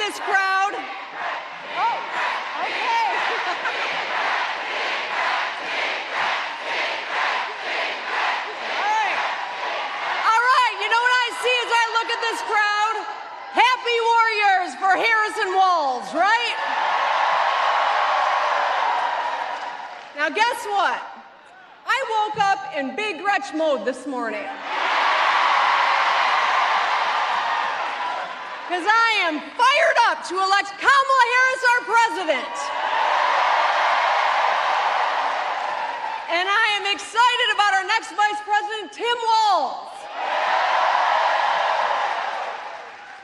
this crowd. Oh, okay. All right, you know what I see as I look at this crowd? Happy warriors for Harrison Walz, right? Now guess what? I woke up in Big Gretch mode this morning. Because I am fired up to elect Kamala Harris our president. And I am excited about our next vice president, Tim Walz.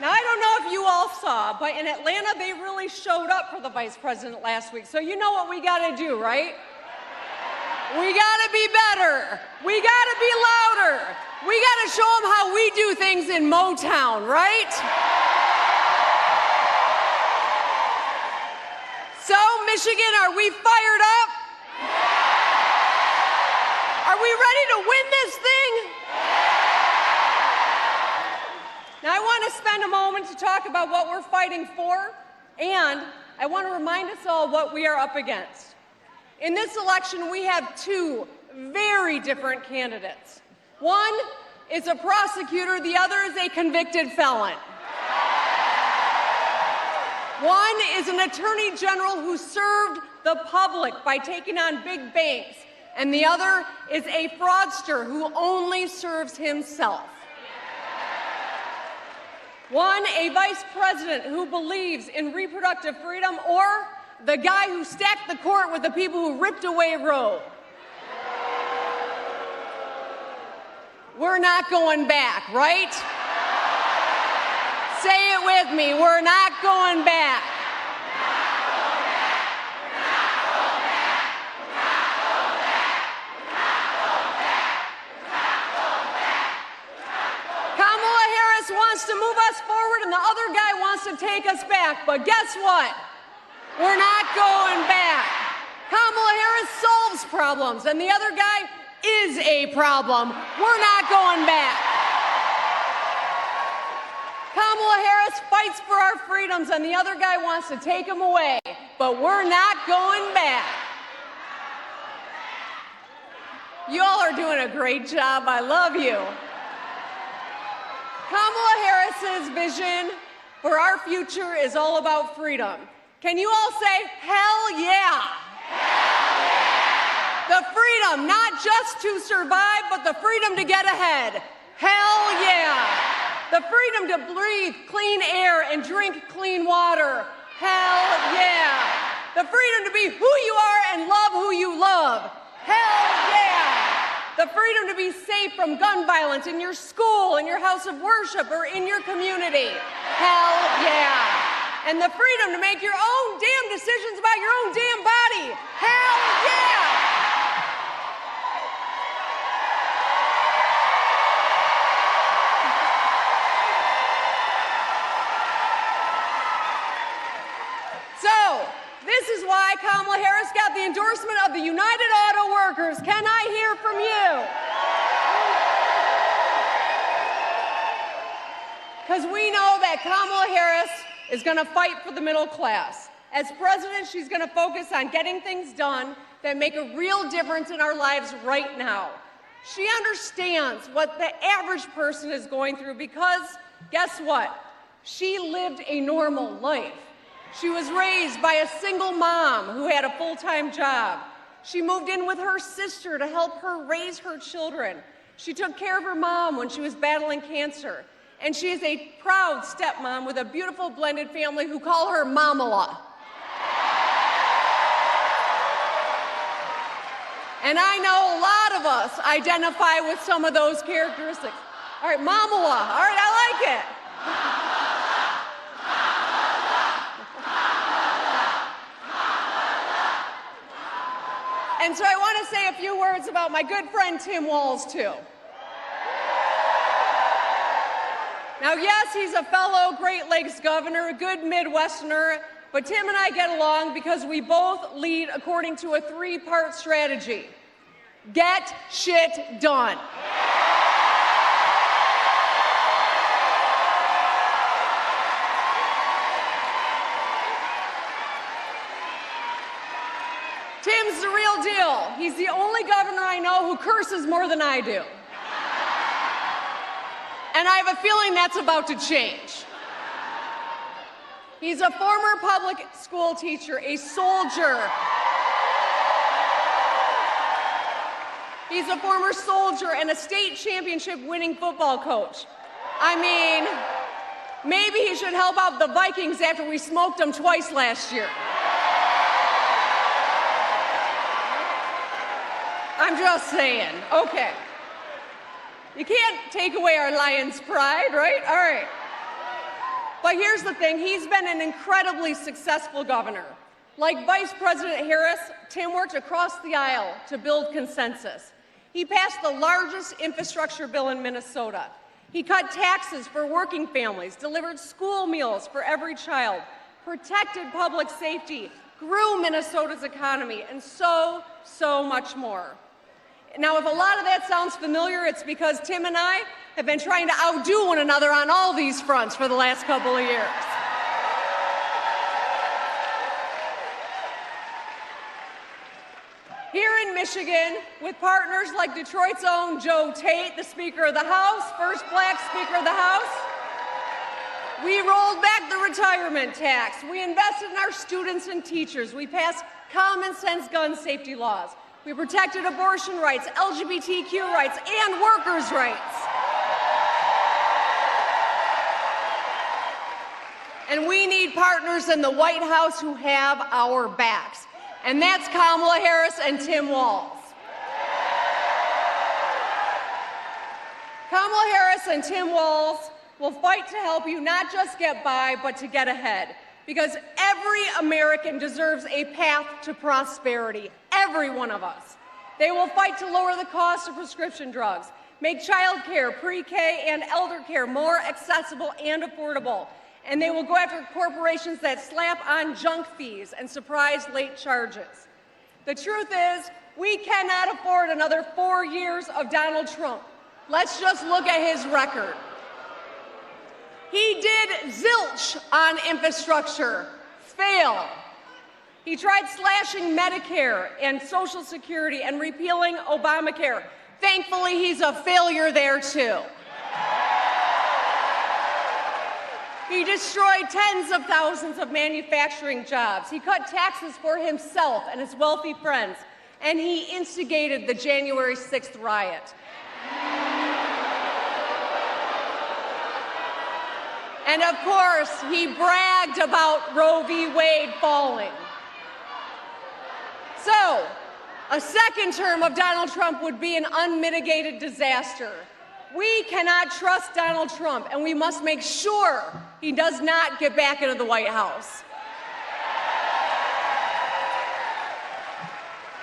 Now, I don't know if you all saw, but in Atlanta, they really showed up for the vice president last week. So you know what we got to do, right? We got to be better. We got to be louder. We got to show them how we do things in Motown, right? So, Michigan, are we fired up? Are we ready to win this thing? Now, I want to spend a moment to talk about what we're fighting for, and I want to remind us all what we are up against. In this election, we have two very different candidates. One is a prosecutor, the other is a convicted felon. One is an attorney general who served the public by taking on big banks, and the other is a fraudster who only serves himself. One, a vice president who believes in reproductive freedom, or the guy who stacked the court with the people who ripped away Roe. We're not going back, right? Say it with me, we're not going back. Kamala Harris wants to move us forward and the other guy wants to take us back, but guess what? We're not going back. Kamala Harris solves problems and the other guy is a problem. We're not going back. Kamala Harris fights for our freedoms and the other guy wants to take them away, but we're not going back. You all are doing a great job. I love you. Kamala Harris's vision for our future is all about freedom. Can you all say, hell yeah? Hell yeah! The freedom, not just to survive, but the freedom to get ahead. Hell yeah! The freedom to breathe clean air and drink clean water. Hell yeah! The freedom to be who you are and love who you love. Hell yeah! The freedom to be safe from gun violence in your school, in your house of worship, or in your community. Hell yeah! And the freedom to make your own damn decisions about your own damn body. Hell yeah! So, this is why Kamala Harris got the endorsement of the United Auto Workers. Can I hear from you? Because we know that Kamala Harris is going to fight for the middle class. As president, she's going to focus on getting things done that make a real difference in our lives right now. She understands what the average person is going through because, guess what? She lived a normal life. She was raised by a single mom who had a full-time job. She moved in with her sister to help her raise her children. She took care of her mom when she was battling cancer. And she is a proud stepmom with a beautiful blended family who call her Mamala. And I know a lot of us identify with some of those characteristics. All right, Mamala. All right, I like it. And so I want to say a few words about my good friend Tim Walz, too. Now, yes, he's a fellow Great Lakes governor, a good Midwesterner, but Tim and I get along because we both lead according to a three-part strategy. Get shit done. Tim's the real deal. He's the only governor I know who curses more than I do. And I have a feeling that's about to change. He's a former public school teacher, a soldier. He's a former soldier and a state championship winning football coach. I mean, maybe he should help out the Vikings after we smoked them twice last year. I'm just saying. Okay. You can't take away our Lions' pride, right? All right. But here's the thing. He's been an incredibly successful governor. Like Vice President Harris, Tim worked across the aisle to build consensus. He passed the largest infrastructure bill in Minnesota. He cut taxes for working families, delivered school meals for every child, protected public safety, grew Minnesota's economy, and so much more. Now, if a lot of that sounds familiar, it's because Tim and I have been trying to outdo one another on all these fronts for the last couple of years. Here in Michigan, with partners like Detroit's own Joe Tate, the Speaker of the House, first Black Speaker of the House, we rolled back the retirement tax. We invested in our students and teachers. We passed common sense gun safety laws. We protected abortion rights, LGBTQ rights, and workers' rights. And we need partners in the White House who have our backs. And that's Kamala Harris and Tim Walz. Kamala Harris and Tim Walz will fight to help you not just get by, but to get ahead. Because every American deserves a path to prosperity, every one of us. They will fight to lower the cost of prescription drugs, make child care, pre-K, and elder care more accessible and affordable. And they will go after corporations that slap on junk fees and surprise late charges. The truth is, we cannot afford another 4 years of Donald Trump. Let's just look at his record. He did zilch on infrastructure, fail. He tried slashing Medicare and Social Security and repealing Obamacare. Thankfully, he's a failure there too. He destroyed tens of thousands of manufacturing jobs. He cut taxes for himself and his wealthy friends, and he instigated the January 6th riot. And of course, he bragged about Roe v. Wade falling. So, a second term of Donald Trump would be an unmitigated disaster. We cannot trust Donald Trump, and we must make sure he does not get back into the White House.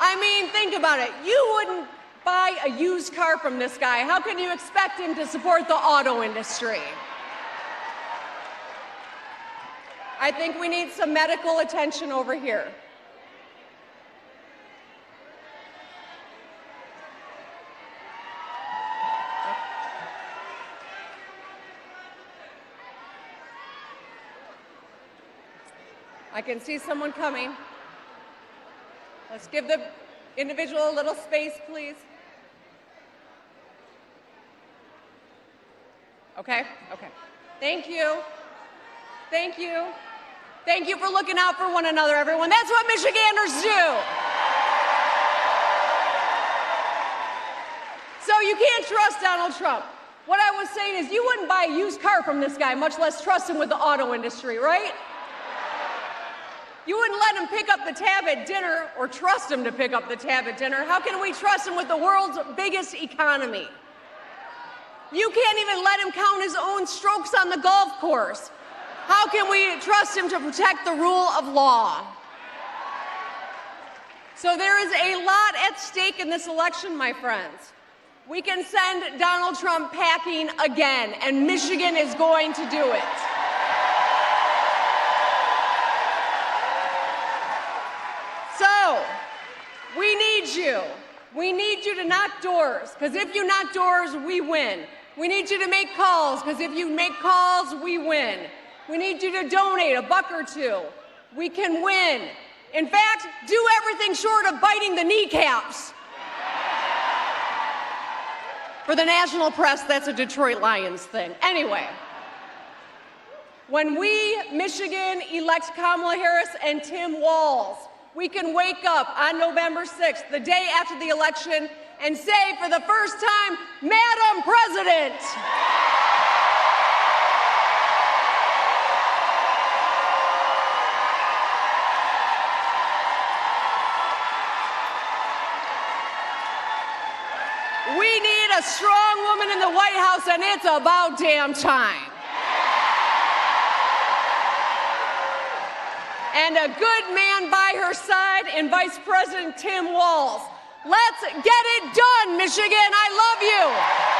I mean, think about it. You wouldn't buy a used car from this guy. How can you expect him to support the auto industry? I think we need some medical attention over here. I can see someone coming. Let's give the individual a little space, please. Okay? Okay. Thank you. Thank you. Thank you for looking out for one another, everyone. That's what Michiganders do. So you can't trust Donald Trump. What I was saying is you wouldn't buy a used car from this guy, much less trust him with the auto industry, right? You wouldn't let him pick up the tab at dinner or trust him to pick up the tab at dinner. How can we trust him with the world's biggest economy? You can't even let him count his own strokes on the golf course. How can we trust him to protect the rule of law? So there is a lot at stake in this election, my friends. We can send Donald Trump packing again, and Michigan is going to do it. So, we need you. We need you to knock doors, because if you knock doors, we win. We need you to make calls, because if you make calls, we win. We need you to donate $1 or $2. We can win. In fact, do everything short of biting the kneecaps. For the national press, that's a Detroit Lions thing. Anyway, when we, Michigan, elect Kamala Harris and Tim Walz, we can wake up on November 6th, the day after the election, and say for the first time, Madam President. We need a strong woman in the White House, and it's about damn time. And a good man by her side in Vice President Tim Walz. Let's get it done, Michigan. I love you.